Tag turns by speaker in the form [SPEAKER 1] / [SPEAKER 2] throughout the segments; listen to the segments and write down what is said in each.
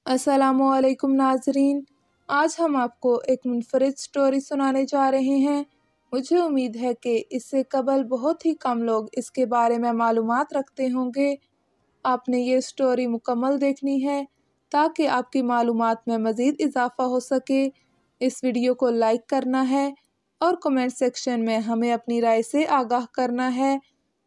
[SPEAKER 1] अस्सलामुअलैकुम नाज़रीन, आज हम आपको एक मुनफरिद स्टोरी सुनाने जा रहे हैं। मुझे उम्मीद है कि इससे कबल बहुत ही कम लोग इसके बारे में मालूमात रखते होंगे। आपने ये स्टोरी मुकम्मल देखनी है ताकि आपकी मालूमात में मज़ीद इजाफ़ा हो सके। इस वीडियो को लाइक करना है और कमेंट सेक्शन में हमें अपनी राय से आगाह करना है।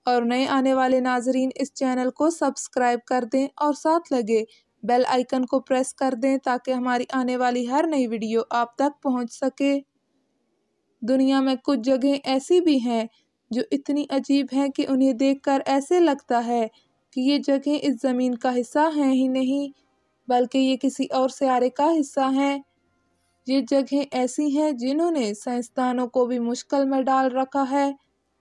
[SPEAKER 1] और नए आने वाले नाज़रीन इस चैनल को सब्सक्राइब कर दें और साथ लगे बेल आइकन को प्रेस कर दें ताकि हमारी आने वाली हर नई वीडियो आप तक पहुंच सके। दुनिया में कुछ जगहें ऐसी भी हैं जो इतनी अजीब हैं कि उन्हें देखकर ऐसे लगता है कि ये जगहें इस ज़मीन का हिस्सा हैं ही नहीं, बल्कि ये किसी और सियारे का हिस्सा हैं। ये जगहें ऐसी हैं जिन्होंने साइंसदानों को भी मुश्किल में डाल रखा है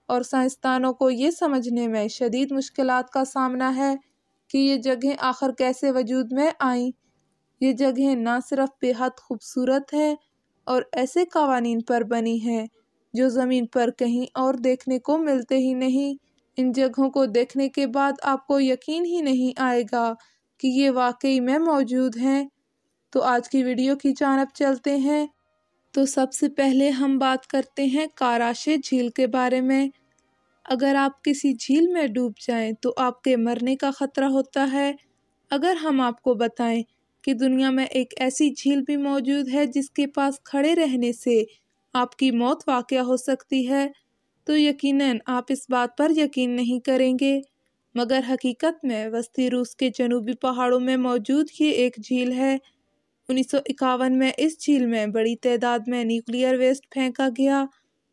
[SPEAKER 1] और साइंसदानों को ये समझने में शदीद मुश्किलात का सामना है कि ये जगहें आखिर कैसे वजूद में आईं। ये जगहें ना सिर्फ बेहद खूबसूरत हैं और ऐसे कवानीन पर बनी हैं जो ज़मीन पर कहीं और देखने को मिलते ही नहीं। इन जगहों को देखने के बाद आपको यकीन ही नहीं आएगा कि ये वाकई में मौजूद हैं। तो आज की वीडियो की जानिब चलते हैं। तो सबसे पहले हम बात करते हैं काराशे झील के बारे में। अगर आप किसी झील में डूब जाएं तो आपके मरने का ख़तरा होता है। अगर हम आपको बताएं कि दुनिया में एक ऐसी झील भी मौजूद है जिसके पास खड़े रहने से आपकी मौत वाक़या हो सकती है, तो यकीनन आप इस बात पर यकीन नहीं करेंगे। मगर हकीकत में वस्ती रूस के जनूबी पहाड़ों में मौजूद ये एक झील है। 1951 में इस झील में बड़ी तादाद में न्यूक्लियर वेस्ट फेंका गया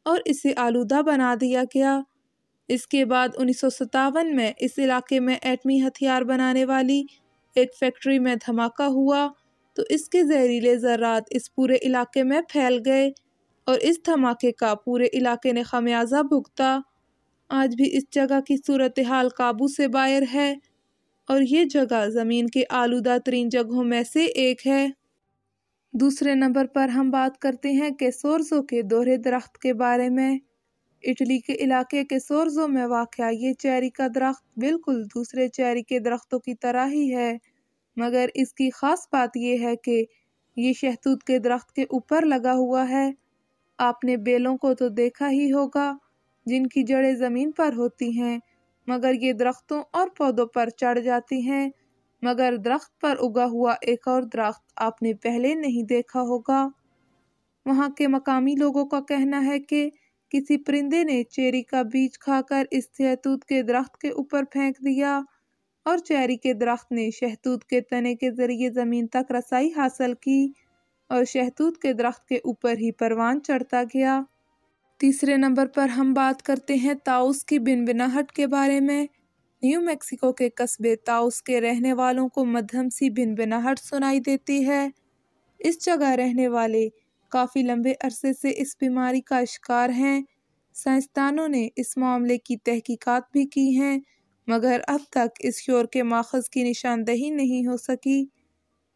[SPEAKER 1] और इसे आलूदा बना दिया गया। इसके बाद 1957 में इस इलाके में एटमी हथियार बनाने वाली एक फैक्ट्री में धमाका हुआ तो इसके जहरीले ज़र्रात इस पूरे इलाके में फैल गए और इस धमाके का पूरे इलाके ने खमियाजा भुगता। आज भी इस जगह की सूरत हाल काबू से बाहर है और ये जगह ज़मीन के आलूदा तरीन जगहों में से एक है। दूसरे नंबर पर हम बात करते हैं केसोर्ज़ो के दोहरे दरख्त के बारे में। इटली के इलाके केसोर्ज़ो में वाक़या ये चेरी का दरख्त बिल्कुल दूसरे चेरी के दरख्तों की तरह ही है, मगर इसकी ख़ास बात यह है कि ये शहतूत के दरख्त के ऊपर लगा हुआ है। आपने बेलों को तो देखा ही होगा जिनकी जड़ें ज़मीन पर होती हैं, मगर ये दरख्तों और पौधों पर चढ़ जाती हैं। मगर दरख्त पर उगा हुआ एक और दरख्त आपने पहले नहीं देखा होगा। वहाँ के मकामी लोगों का कहना है कि किसी परिंदे ने चेरी का बीज खाकर इस शहतूत के दरख्त के ऊपर फेंक दिया और चेरी के दरख्त ने शहतूत के तने के ज़रिए ज़मीन तक रसाई हासिल की और शहतूत के दरख्त के ऊपर ही परवान चढ़ता गया। तीसरे नंबर पर हम बात करते हैं ताउस की भिनभिनाहट के बारे में। न्यू मैक्सिको के कस्बे ताउस के रहने वालों को मध्यम सी भिनभिनाहट सुनाई देती है। इस जगह रहने वाले काफ़ी लंबे अरसे से इस बीमारी का शिकार हैं। साइंसदानों ने इस मामले की तहकीकात भी की हैं, मगर अब तक इस शोर के माखज़ की निशानदही नहीं हो सकी।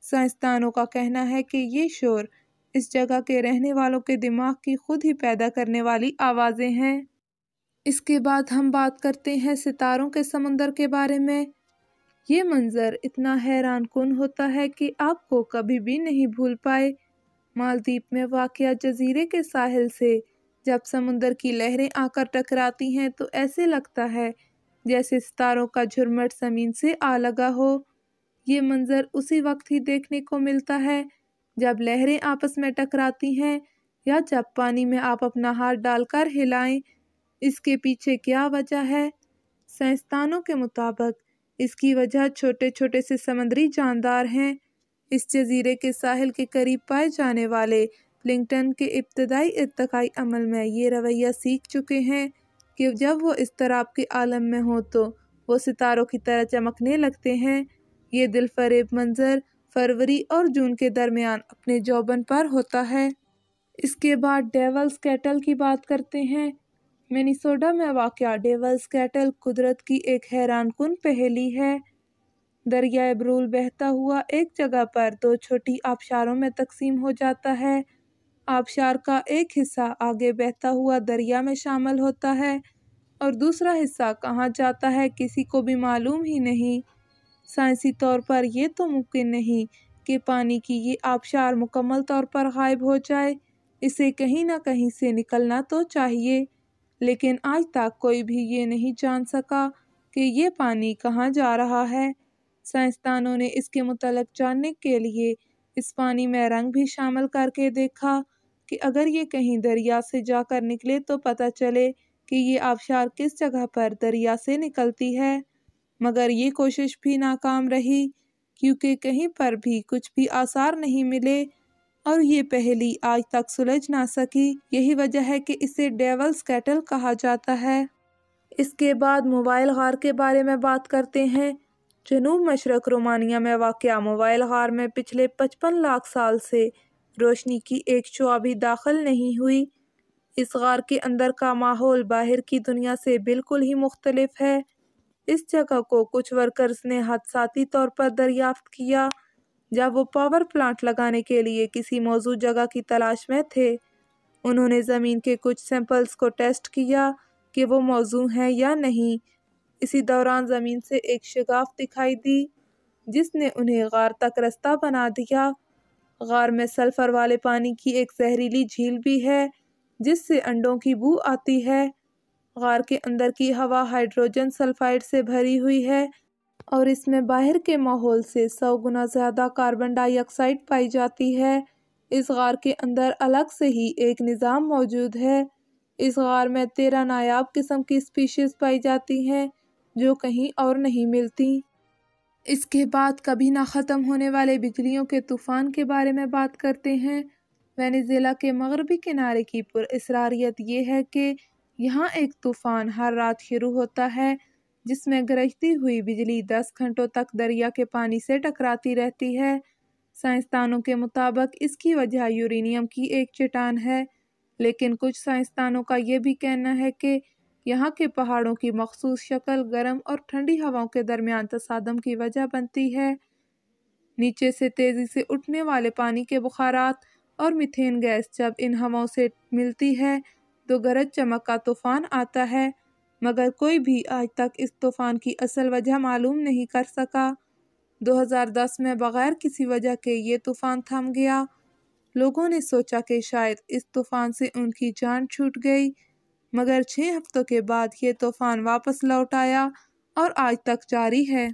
[SPEAKER 1] साइंसदानों का कहना है कि ये शोर इस जगह के रहने वालों के दिमाग की खुद ही पैदा करने वाली आवाज़ें हैं। इसके बाद हम बात करते हैं सितारों के समुंदर के बारे में। ये मंज़र इतना हैरान कुन होता है कि आपको कभी भी नहीं भूल पाए। मालदीव में वाक़या जज़ीरे के साहिल से जब समुंदर की लहरें आकर टकराती हैं तो ऐसे लगता है जैसे सितारों का झुरमुट ज़मीन से आ लगा हो। ये मंज़र उसी वक्त ही देखने को मिलता है जब लहरें आपस में टकराती हैं या जब पानी में आप अपना हाथ डालकर हिलाएं। इसके पीछे क्या वजह है? साइंसदानों के मुताबिक इसकी वजह छोटे छोटे से समुद्री जानदार हैं। इस जज़ीरे के साहिल के करीब पाए जाने वाले प्लिंगटन के इब्तदाई इर्तिकाई अमल में ये रवैया सीख चुके हैं कि जब वो इस तरह के आलम में हो तो वो सितारों की तरह चमकने लगते हैं। ये दिलफरेब मंज़र फरवरी और जून के दरमियान अपने जौबन पर होता है। इसके बाद डेवल्स कैटल की बात करते हैं। मिनेसोटा में वाक़या डेवल्स कैटल कुदरत की एक हैरानकुन पहेली है। दरियाए ब्रूल बहता हुआ एक जगह पर दो छोटी आबशारों में तकसीम हो जाता है। आबशार का एक हिस्सा आगे बहता हुआ दरिया में शामिल होता है और दूसरा हिस्सा कहाँ जाता है किसी को भी मालूम ही नहीं। साइंसी तौर पर यह तो मुमकिन नहीं کہ پانی کی یہ آبشار مکمل طور پر غائب ہو جائے۔ اسے کہیں نہ کہیں سے نکلنا تو چاہیے، لیکن آج تک کوئی بھی یہ نہیں جان سکا کہ یہ پانی کہاں جا رہا ہے۔ سائنسدانوں نے اس کے متعلق جاننے کے لیے اس پانی میں رنگ بھی شامل کر کے دیکھا کہ اگر یہ کہیں دریا سے جا کر نکلے تو پتہ چلے کہ یہ آبشار کس جگہ پر دریا سے نکلتی ہے، مگر یہ کوشش بھی ناکام رہی کیونکہ کہیں پر بھی کچھ بھی آثار نہیں ملے اور یہ پہلی آج تک سلجھ نہ سکی۔ یہی وجہ ہے کہ اسے ڈیولز کیٹل کہا جاتا ہے۔ اس کے بعد موبائل غار کے بارے میں بات کرتے ہیں۔ جنوب مشرق رومانیہ میں واقع موبائل غار میں پچھلے 55 لاکھ سال سے روشنی کی ایک شعاع بھی داخل نہیں ہوئی۔ اس غار کے اندر کا ماحول باہر کی دنیا سے بالکل ہی مختلف ہے۔ اس جگہ کو کچھ ورکرز نے حادثاتی طور پر دریافت کیا جب وہ پاور پلانٹ لگانے کے لیے کسی موزوں جگہ کی تلاش میں تھے۔ انہوں نے زمین کے کچھ سیمپلز کو ٹیسٹ کیا کہ وہ موزوں ہیں یا نہیں۔ اسی دوران زمین سے ایک شگاف دکھائی دی جس نے انہیں غار تک رستہ بنا دیا۔ غار میں سلفر والے پانی کی ایک زہریلی جھیل بھی ہے جس سے انڈوں کی بو آتی ہے۔ غار کے اندر کی ہوا ہائیڈروجن سلفائڈ سے بھری ہوئی ہے اور اس میں باہر کے ماحول سے 100 گنا زیادہ کاربن ڈائی آکسائیڈ پائی جاتی ہے۔ اس غار کے اندر الگ سے ہی ایک نظام موجود ہے۔ اس غار میں 13 نایاب قسم کی اسپیشیز پائی جاتی ہیں جو کہیں اور نہیں ملتی۔ اس کے بعد کبھی نہ ختم ہونے والے بجلیوں کے طوفان کے بارے میں بات کرتے ہیں۔ وینیزویلا کے مغربی کنارے کی پراسراریت یہ ہے کہ یہاں ایک طوفان ہر رات شروع ہوتا ہے جس میں گرجتی ہوئی بجلی 10 گھنٹوں تک دریا کے پانی سے ٹکراتی رہتی ہے۔ سائنسدانوں کے مطابق اس کی وجہ یورینیم کی ایک چٹان ہے، لیکن کچھ سائنسدانوں کا یہ بھی کہنا ہے کہ یہاں کے پہاڑوں کی مخصوص شکل گرم اور ٹھنڈی ہواؤں کے درمیان تصادم کی وجہ بنتی ہے۔ نیچے سے تیزی سے اٹھنے والے پانی کے بخارات اور میتھین گیس جب ان ہواؤں سے ملتی ہے تو گرج چمک کا طوفان آتا ہے، مگر کوئی بھی آج تک اس طوفان کی اصل وجہ معلوم نہیں کر سکا۔ 2010 میں بغیر کسی وجہ کے یہ طوفان تھم گیا۔ لوگوں نے سوچا کہ شاید اس طوفان سے ان کی جان چھوٹ گئی، مگر 6 ہفتوں کے بعد یہ طوفان واپس لوٹ آیا اور آج تک جاری ہے۔